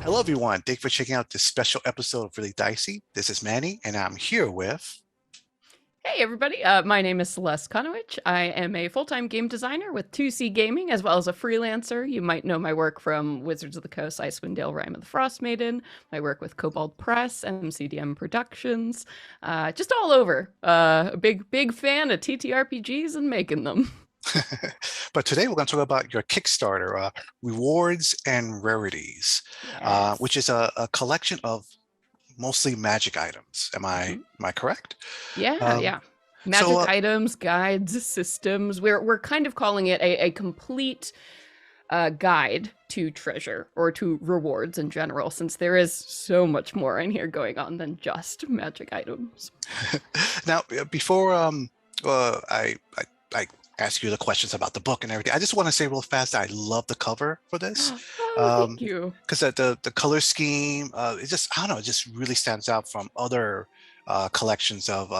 Hello, everyone. Thank you for checking out this special episode of Really Dicey. This is Manny, and I'm here with. Hey everybody, my name is Celeste Conowitch. I am a full-time game designer with 2C Gaming, as well as a freelancer. You might know my work from Wizards of the Coast, Icewind Dale, Rime of the Frost Maiden, my work with Cobalt Press, MCDM Productions, just all over. A big fan of TTRPGs and making them. But today we're going to talk about your Kickstarter, Rewards and Rarities, Yes. which is a collection of mostly magic items. Am I Mhm. am I correct? Yeah, Um, yeah. so, Magic items, guides, systems. We're kind of calling it a complete guide to treasure or to rewards in general, since there is so much more in here going on than just magic items. now before I ask you the questions about the book and everything, I just want to say real fast that I love the cover for this. Oh, Um, thank you. because the color scheme, it just I don't know, it just really stands out from other collections of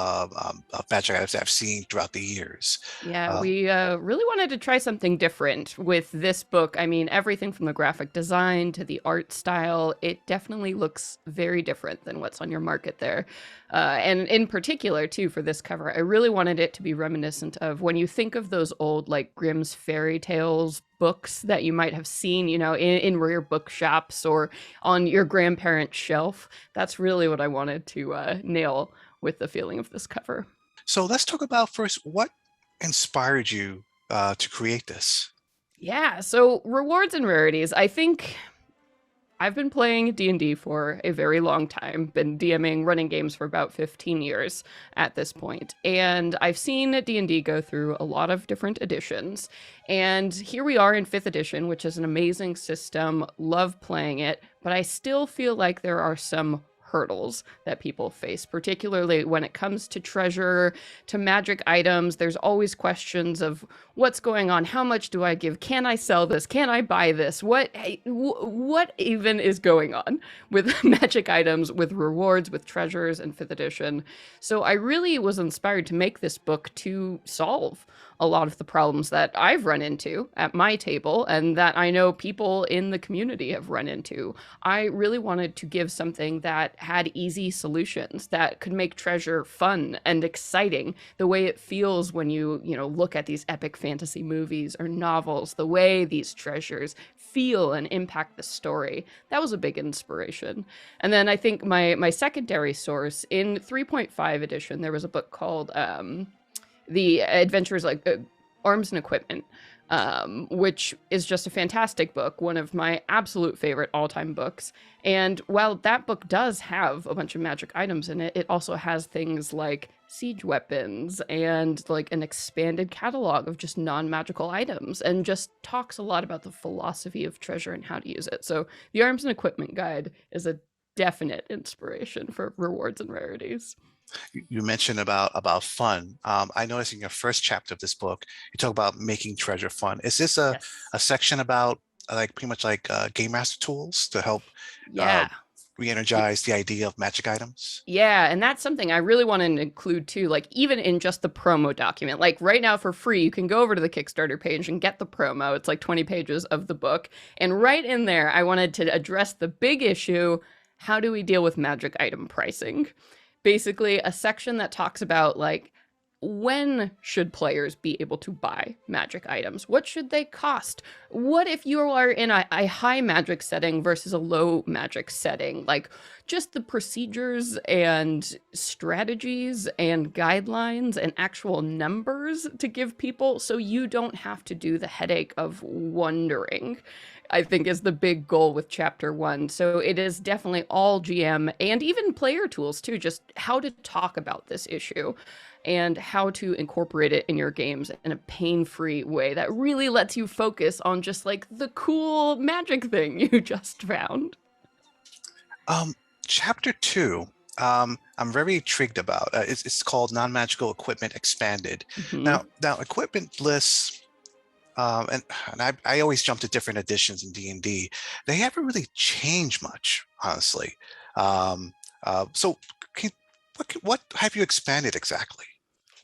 magic items that I've seen throughout the years. Yeah, Uh, we really wanted to try something different with this book. I mean, everything from the graphic design to the art style, it definitely looks very different than what's on your market there. And in particular, too, for this cover, I really wanted it to be reminiscent of when you think of those old, like, Grimm's fairy tales books that you might have seen, in rare bookshops or on your grandparents' shelf. That's really what I wanted to nail with the feeling of this cover. so let's talk about first what inspired you to create this. Yeah, so rewards and rarities. I think I've been playing D&D for a very long time, been DMing, running games for about 15 years at this point. And I've seen D&D go through a lot of different editions. And here we are in 5th edition, which is an amazing system, love playing it, but I still feel like there are some hurdles that people face, particularly when it comes to treasure, to magic items. There's always questions of what's going on, how much do I give, can I sell this, can I buy this, what even is going on with magic items, with rewards, with treasures in 5th edition. So I really was inspired to make this book to solve a lot of the problems that I've run into at my table and that I know people in the community have run into. I really wanted to give something that had easy solutions, that could make treasure fun and exciting, the way it feels when you look at these epic fantasy movies or novels, the way these treasures feel and impact the story. That was a big inspiration. And then I think my secondary source in 3.5 edition, there was a book called The Adventures, like Arms and Equipment, which is just a fantastic book, one of my absolute favorite all-time books. And while that book does have a bunch of magic items in it, it also has things like siege weapons and like an expanded catalog of just non-magical items, and just talks a lot about the philosophy of treasure and how to use it. So the Arms and Equipment Guide is a definite inspiration for rewards and rarities. You mentioned about fun. I noticed in your first chapter of this book, you talk about making treasure fun. Is this Yes. a section about like pretty much like game master tools to help uh, Yeah. re-energize the idea of magic items? Yeah, and that's something I really want to include too, like even in just the promo document. Like right now for free, you can go over to the Kickstarter page and get the promo. It's like 20 pages of the book. And right in there, I wanted to address the big issue, how do we deal with magic item pricing? Basically, a section that talks about like when should players be able to buy magic items? What should they cost? What if you are in a high magic setting versus a low magic setting? Like just the procedures and strategies and guidelines and actual numbers to give people so you don't have to do the headache of wondering, I think, is the big goal with chapter one. So it is definitely all GM and even player tools too, just how to talk about this issue and how to incorporate it in your games in a pain-free way that really lets you focus on just like the cool magic thing you just found. Um, Chapter two, I'm very intrigued about. It's called Non-Magical Equipment Expanded. Mm-hmm. Now equipment lists. And I always jump to different editions in D&D. They haven't really changed much, honestly. Um, so, can, what have you expanded exactly?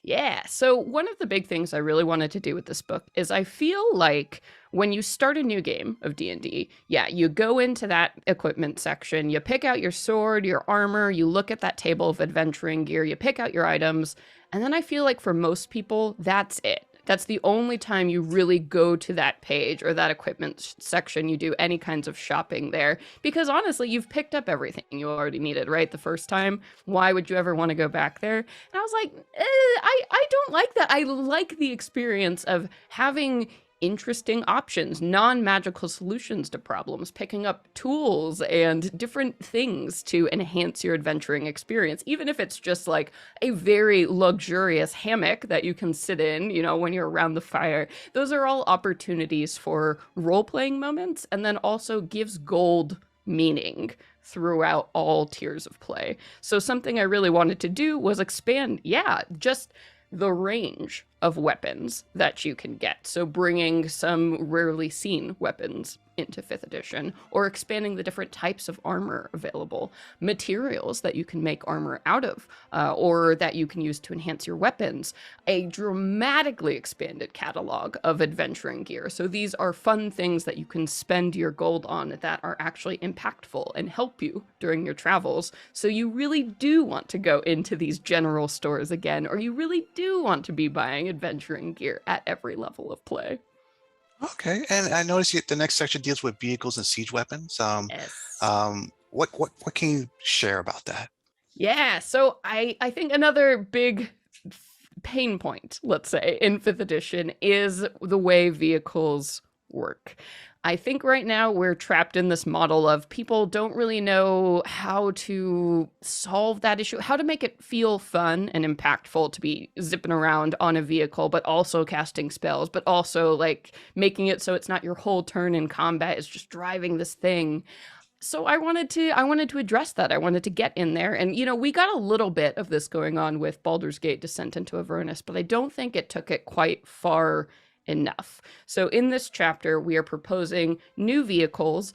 Yeah. So one of the big things I really wanted to do with this book is I feel like when you start a new game of D&D, yeah, you go into that equipment section, you pick out your sword, your armor, you look at that table of adventuring gear, you pick out your items, and then I feel like for most people, that's it. That's the only time you really go to that page or that equipment section. You do any kinds of shopping there because honestly, you've picked up everything you already needed, right? The first time. Why would you ever want to go back there? And I was like, I don't like that. I like the experience of having interesting options, non-magical solutions to problems, picking up tools and different things to enhance your adventuring experience, even if it's just like a very luxurious hammock that you can sit in, you know, when you're around the fire. Those are all opportunities for role-playing moments, and then also gives gold meaning throughout all tiers of play. So something I really wanted to do was expand, just the range of weapons that you can get. So bringing some rarely seen weapons into 5th edition, or expanding the different types of armor available, materials that you can make armor out of, or that you can use to enhance your weapons, a dramatically expanded catalog of adventuring gear. So these are fun things that you can spend your gold on that are actually impactful and help you during your travels. So you really do want to go into these general stores again, or you really do want to be buying adventuring gear at every level of play. Okay, and I noticed the next section deals with vehicles and siege weapons. Yes. What can you share about that? Yeah, so I think another big pain point, let's say, in 5th edition is the way vehicles work. I think right now we're trapped in this model of people don't really know how to solve that issue, how to make it feel fun and impactful to be zipping around on a vehicle, but also casting spells, but also like making it so it's not your whole turn in combat, it's just driving this thing. So I wanted to address that. I wanted to get in there. And you know, we got a little bit of this going on with Baldur's Gate Descent into Avernus, but I don't think it took it quite far enough. So in this chapter, we are proposing new vehicles,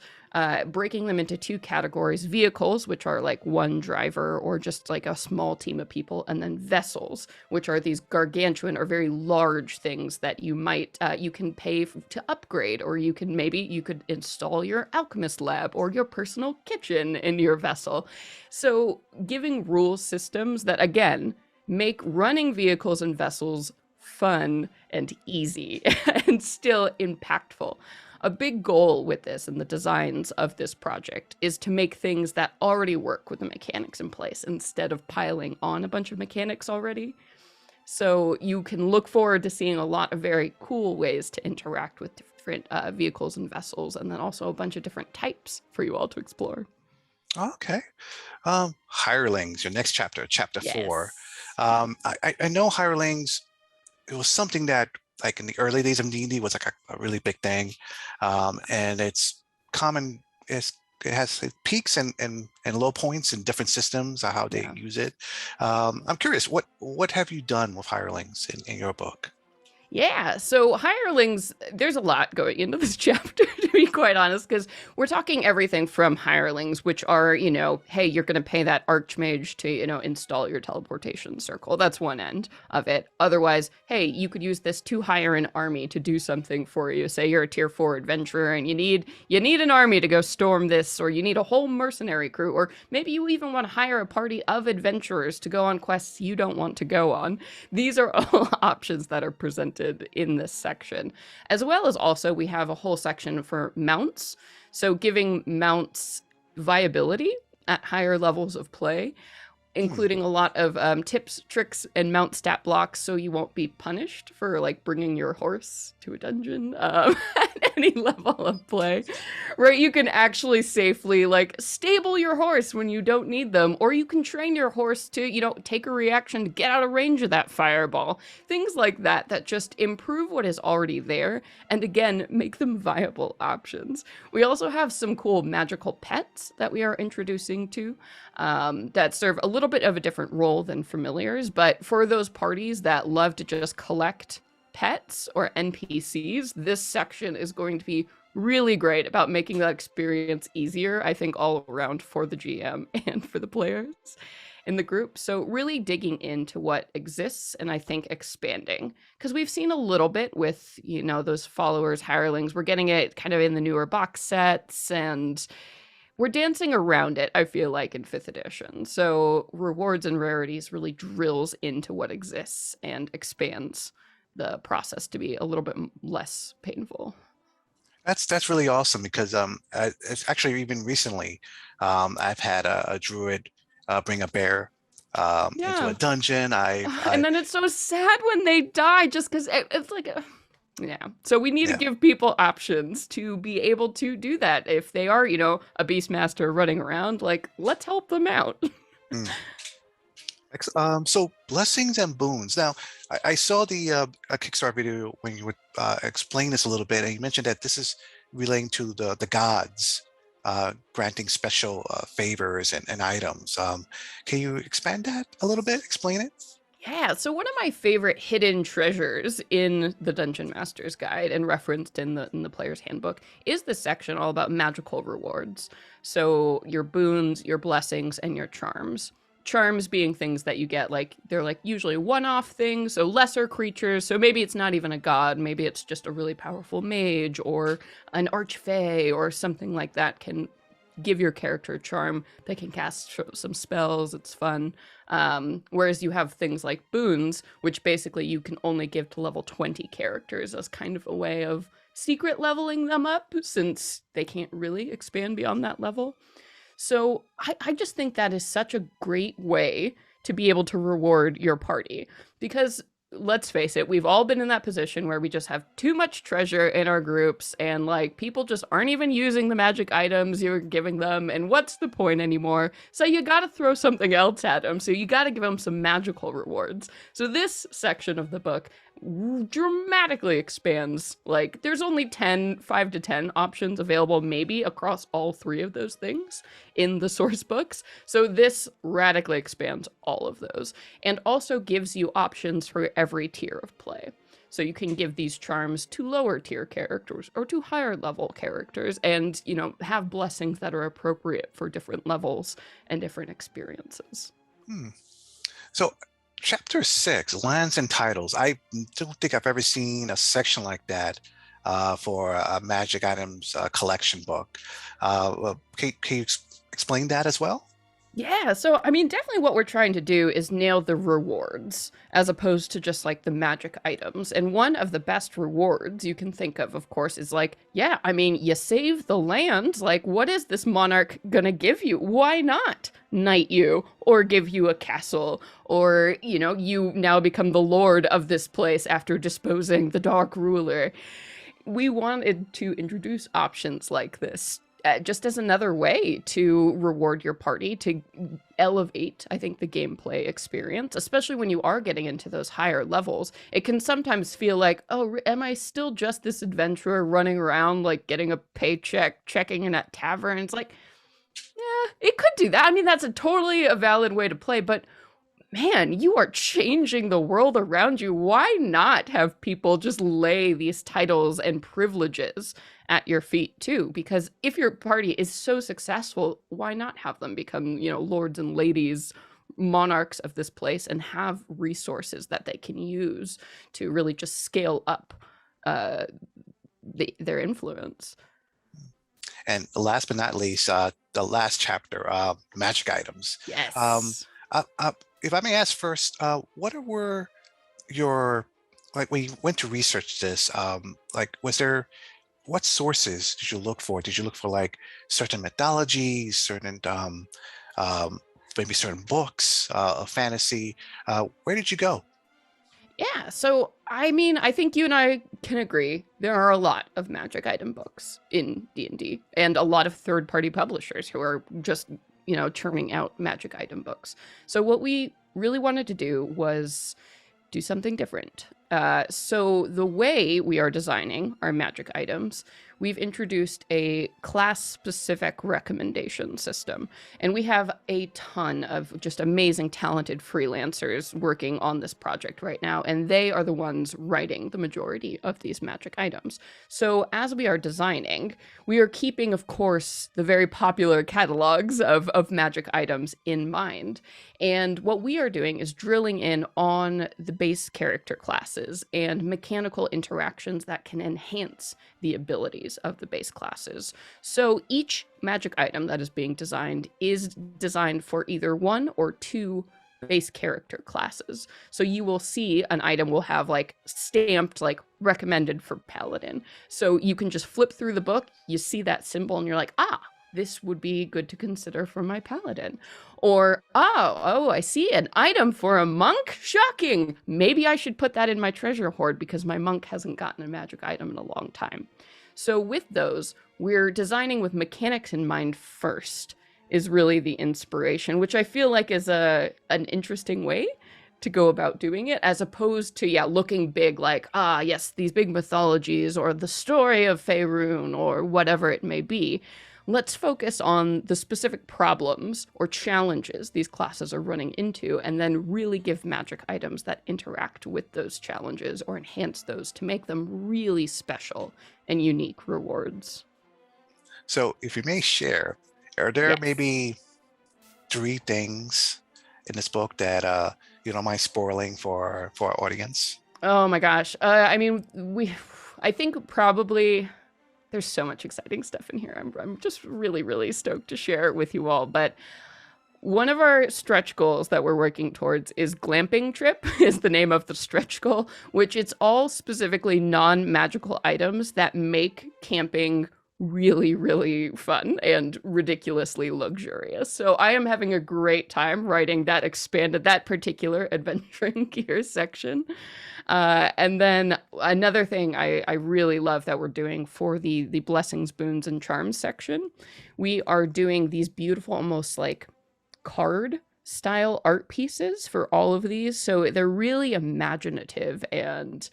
breaking them into 2 categories: vehicles, which are like one driver or just like a small team of people, and then vessels, which are these gargantuan or very large things that you might you can pay to upgrade, or you could install your alchemist lab or your personal kitchen in your vessel. So giving rule systems that again make running vehicles and vessels fun and easy and still impactful. A big goal with this and the designs of this project is to make things that already work with the mechanics in place instead of piling on a bunch of mechanics already. So you can look forward to seeing a lot of very cool ways to interact with different vehicles and vessels, and then also a bunch of different types for you all to explore. Okay. Hirelings, your next chapter, chapter 4. Yes. I know hirelings, it was something that like in the early days of D&D was like a really big thing. And it's common, it has peaks and low points in different systems, how they Yeah. use it. I'm curious, what have you done with hirelings in your book? Yeah, so hirelings, there's a lot going into this chapter, to be quite honest, because we're talking everything from hirelings, which are, you know, hey, you're going to pay that archmage to, you know, install your teleportation circle. That's one end of it. Otherwise, hey, you could use this to hire an army to do something for you. Say you're a tier 4 adventurer and you need an army to go storm this, or you need a whole mercenary crew, or maybe you even want to hire a party of adventurers to go on quests you don't want to go on. These are all options that are presented in this section, as well as also we have a whole section for mounts, so giving mounts viability at higher levels of play, including a lot of tips, tricks, and mount stat blocks, so you won't be punished for like bringing your horse to a dungeon at any level of play, right? You can actually safely like stable your horse when you don't need them, or you can train your horse to, you know, take a reaction to get out of range of that fireball. Things like that that just improve what is already there, and again, make them viable options. We also have some cool magical pets that we are introducing to that serve a little bit of a different role than familiars, but for those parties that love to just collect pets or NPCs, this section is going to be really great about making that experience easier, I think, all around for the GM and for the players. in the group. So really digging into what exists and I think expanding, because we've seen a little bit with, you know, those followers, hirelings. We're getting it kind of in the newer box sets, and we're dancing around it, I feel like, in 5th edition. So Rewards and Rarities really drills into what exists and expands the process to be a little bit less painful. That's really awesome because it's actually even recently I've had a druid bring a bear into a Yeah. dungeon. And then it's so sad when they die just because it's like a, yeah. So we need to Yeah. give people options to be able to do that. If they are, you know, a beastmaster running around, like, let's help them out. Mm. So blessings and boons. Now, I saw the a Kickstarter video when you would explain this a little bit, and you mentioned that this is relating to the gods granting special favors and items. Can you expand that a little bit? Explain it? Yeah, so one of my favorite hidden treasures in the Dungeon Master's Guide and referenced in the player's handbook is the section all about magical rewards. So your boons, your blessings, and your charms. Charms being things that you get, like, they're like usually one-off things, so lesser creatures. So maybe it's not even a god, maybe it's just a really powerful mage or an archfey or something like that can give your character a charm. They can cast some spells. It's fun. Whereas you have things like boons, which basically you can only give to level 20 characters as kind of a way of secret leveling them up, since they can't really expand beyond that level. So I just think that is such a great way to be able to reward your party, because let's face it, we've all been in that position where we just have too much treasure in our groups, and like people just aren't even using the magic items you're giving them, and what's the point anymore? So you gotta throw something else at them, so you gotta give them some magical rewards. So this section of the book dramatically expands. Like, there's only 5 to 10 options available maybe across all 3 of those things in the source books. So this radically expands all of those, and also gives you options for every tier of play. So you can give these charms to lower tier characters or to higher level characters, and, you know, have blessings that are appropriate for different levels and different experiences. So chapter 6, lands and titles. I don't think I've ever seen a section like that for a magic items collection book. Can you explain that as well? Yeah, so I mean, definitely what we're trying to do is nail the rewards as opposed to just like the magic items. And one of the best rewards you can think of course, is like, yeah, I mean, you save the land. Like, what is this monarch gonna give you? Why not knight you or give you a castle? Or, you know, you now become the lord of this place after disposing the dark ruler. We wanted to introduce options like this just as another way to reward your party, to elevate, I think, the gameplay experience, especially when you are getting into those higher levels. It can sometimes feel like, oh, am I still just this adventurer running around, like, getting a paycheck, checking in at taverns? Like, yeah, it could do that. I mean, that's totally a valid way to play, but man, you are changing the world around you. Why not have people just lay these titles and privileges at your feet too? Because if your party is so successful, why not have them become, you know, lords and ladies, monarchs of this place, and have resources that they can use to really just scale up their influence. And last but not least, the last chapter, magic items. Yes. If I may ask first, what were your, like, when you went to research this, like, what sources did you look for? Did you look for like certain mythologies, certain, maybe certain books of fantasy? Where did you go? Yeah, so I mean, I think you and I can agree there are a lot of magic item books in D&D, and a lot of third-party publishers who are just, you know, churning out magic item books. So what we really wanted to do was do something different. So the way we are designing our magic items, we've introduced a class-specific recommendation system. And we have a ton of just amazing, talented freelancers working on this project right now. And they are the ones writing the majority of these magic items. So as we are designing, we are keeping, of course, the very popular catalogs of magic items in mind. And what we are doing is drilling in on the base character classes and mechanical interactions that can enhance the abilities of the base classes. So each magic item that is being designed is designed for either one or two base character classes. So you will see an item will have like stamped like recommended for paladin. So you can just flip through the book, you see that symbol and you're like, ah, this would be good to consider for my paladin. Or, oh, I see an item for a monk? Shocking! Maybe I should put that in my treasure hoard because my monk hasn't gotten a magic item in a long time. So with those, we're designing with mechanics in mind first, is really the inspiration, which I feel like is an interesting way to go about doing it, as opposed to, looking big like, yes, these big mythologies or the story of Faerun or whatever it may be. Let's focus on the specific problems or challenges these classes are running into, and then really give magic items that interact with those challenges or enhance those to make them really special and unique rewards. So if you may share, are there Yes. maybe 3 things in this book that you don't mind spoiling for our audience? Oh my gosh. I mean, I think probably there's so much exciting stuff in here. I'm just really, really stoked to share it with you all. But one of our stretch goals that we're working towards is Glamping Trip is the name of the stretch goal, which it's all specifically non-magical items that make camping really, really fun and ridiculously luxurious. So I am having a great time writing that particular adventuring gear section. And then another thing I really love that we're doing for the blessings, boons, and charms section, we are doing these beautiful, almost like card style art pieces for all of these. So they're really imaginative and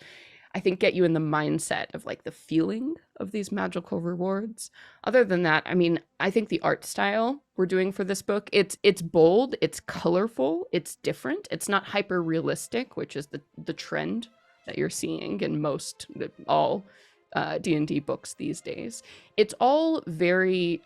I think get you in the mindset of like the feeling of these magical rewards. Other than that, I mean, I think the art style we're doing for this book, it's bold, it's colorful, it's different. It's not hyper realistic, which is the trend that you're seeing in all D&D books these days. It's all very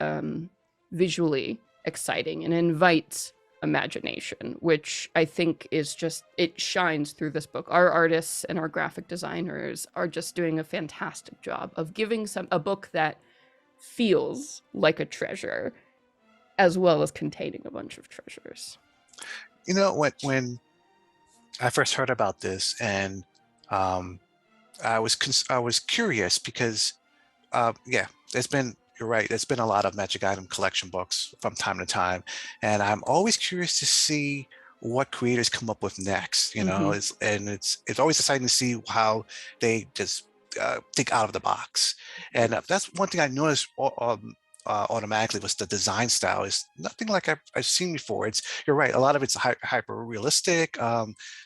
visually exciting and invites imagination, which I think is just, it shines through this book. Our artists and our graphic designers are just doing a fantastic job of giving a book that feels like a treasure, as well as containing a bunch of treasures. You know, when I first heard about this, and I was curious because you're right, there's been a lot of magic item collection books from time to time, and I'm always curious to see what creators come up with next. You know, it's always exciting to see how they just think out of the box. And that's one thing I noticed automatically was the design style is nothing like I've seen before. You're right, a lot of it's hyper realistic.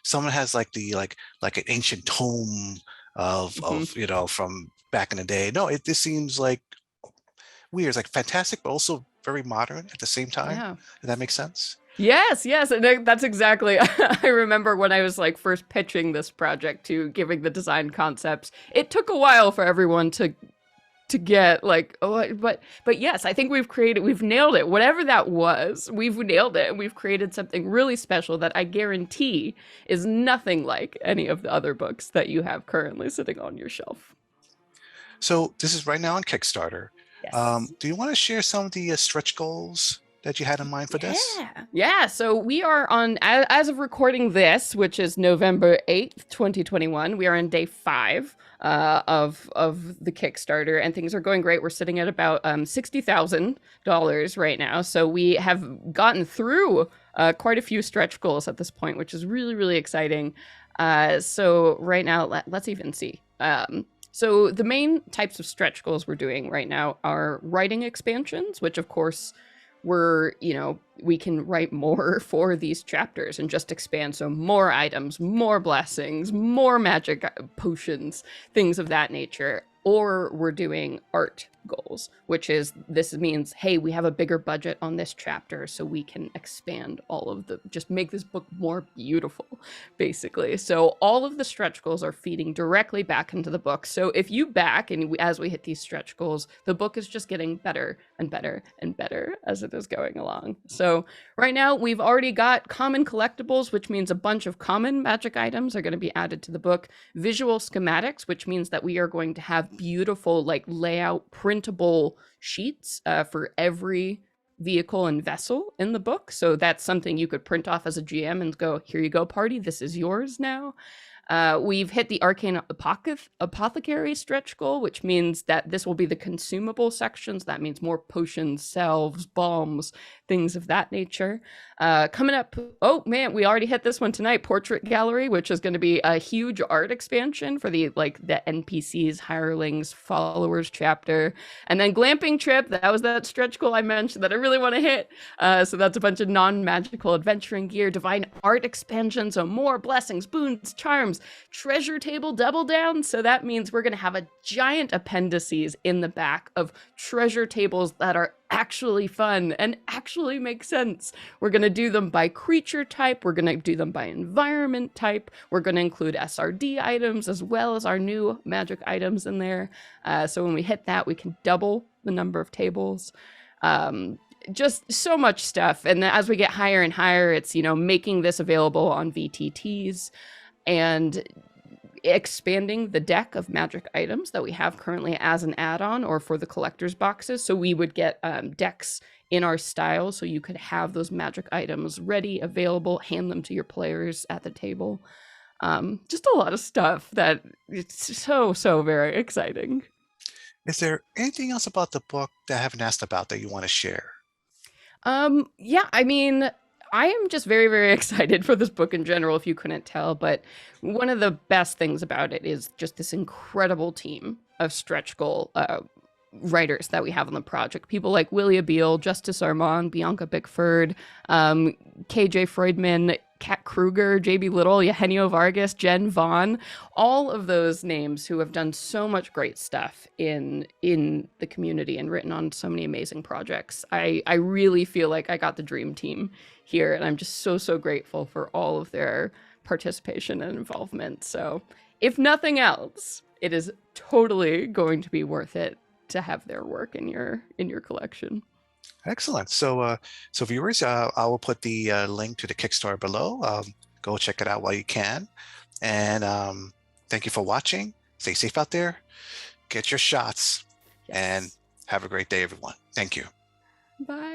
Someone has like an ancient tome of from back in the day. No, this seems like weird. It's like fantastic, but also very modern at the same time. Yeah. Does that make sense? Yes, and that's exactly. I remember when I was like first pitching this project to giving the design concepts. It took a while for everyone to get like, but yes, I think we've nailed it. Whatever that was, we've nailed it, and we've created something really special that I guarantee is nothing like any of the other books that you have currently sitting on your shelf. So this is right now on Kickstarter. Yes. Do you want to share some of the stretch goals that you had in mind for this? Yeah. So we are on, as of recording this, which is November 8th, 2021, we are on day 5 of the Kickstarter, and things are going great. We're sitting at about $60,000 right now. So we have gotten through quite a few stretch goals at this point, which is really, really exciting. So right now, let's even see. So the main types of stretch goals we're doing right now are writing expansions, which of course we can write more for these chapters and just expand. So more items, more blessings, more magic potions, things of that nature. Or we're doing art goals, which is, this means, hey, we have a bigger budget on this chapter, so we can expand just make this book more beautiful, basically. So all of the stretch goals are feeding directly back into the book. So if you back, and as we hit these stretch goals, the book is just getting better and better and better as it is going along. So right now we've already got common collectibles, which means a bunch of common magic items are going to be added to the book. Visual schematics, which means that we are going to have beautiful layout printable sheets for every vehicle and vessel in the book. So that's something you could print off as a GM and go, here you go, party, this is yours now. We've hit the Arcane Apothecary stretch goal, which means that this will be the consumable sections. That means more potions, salves, balms, things of that nature. Coming up, oh man, we already hit this one tonight, Portrait Gallery, which is going to be a huge art expansion for the NPCs, hirelings, followers chapter. And then Glamping Trip, that was that stretch goal I mentioned that I really want to hit. So that's a bunch of non-magical adventuring gear, divine art expansion, so more blessings, boons, charms, treasure table double down. So that means we're going to have a giant appendices in the back of treasure tables that are actually fun and actually make sense. We're going to do them by creature type. We're going to do them by environment type. We're going to include SRD items as well as our new magic items in there. So when we hit that, we can double the number of tables. Just so much stuff. And as we get higher and higher, it's, making this available on VTTs and expanding the deck of magic items that we have currently as an add-on or for the collector's boxes. So we would get decks in our style, so you could have those magic items ready, available, hand them to your players at the table. Just a lot of stuff that it's so very exciting. Is there anything else about the book that I haven't asked about that you want to share? Yeah, I mean, I am just very, very excited for this book in general, if you couldn't tell. But one of the best things about it is just this incredible team of stretch goal writers that we have on the project. People like Willia Beal, Justice Armand, Bianca Bickford, KJ Freudman, Kat Kruger, JB Little, Eugenio Vargas, Jen Vaughn, all of those names who have done so much great stuff in the community and written on so many amazing projects. I really feel like I got the dream team here, and I'm just so grateful for all of their participation and involvement. So if nothing else, it is totally going to be worth it to have their work in your collection. Excellent. So viewers, I will put the link to the Kickstarter below. Go check it out while you can. And thank you for watching. Stay safe out there. Get your shots. Yes. And have a great day, everyone. Thank you. Bye.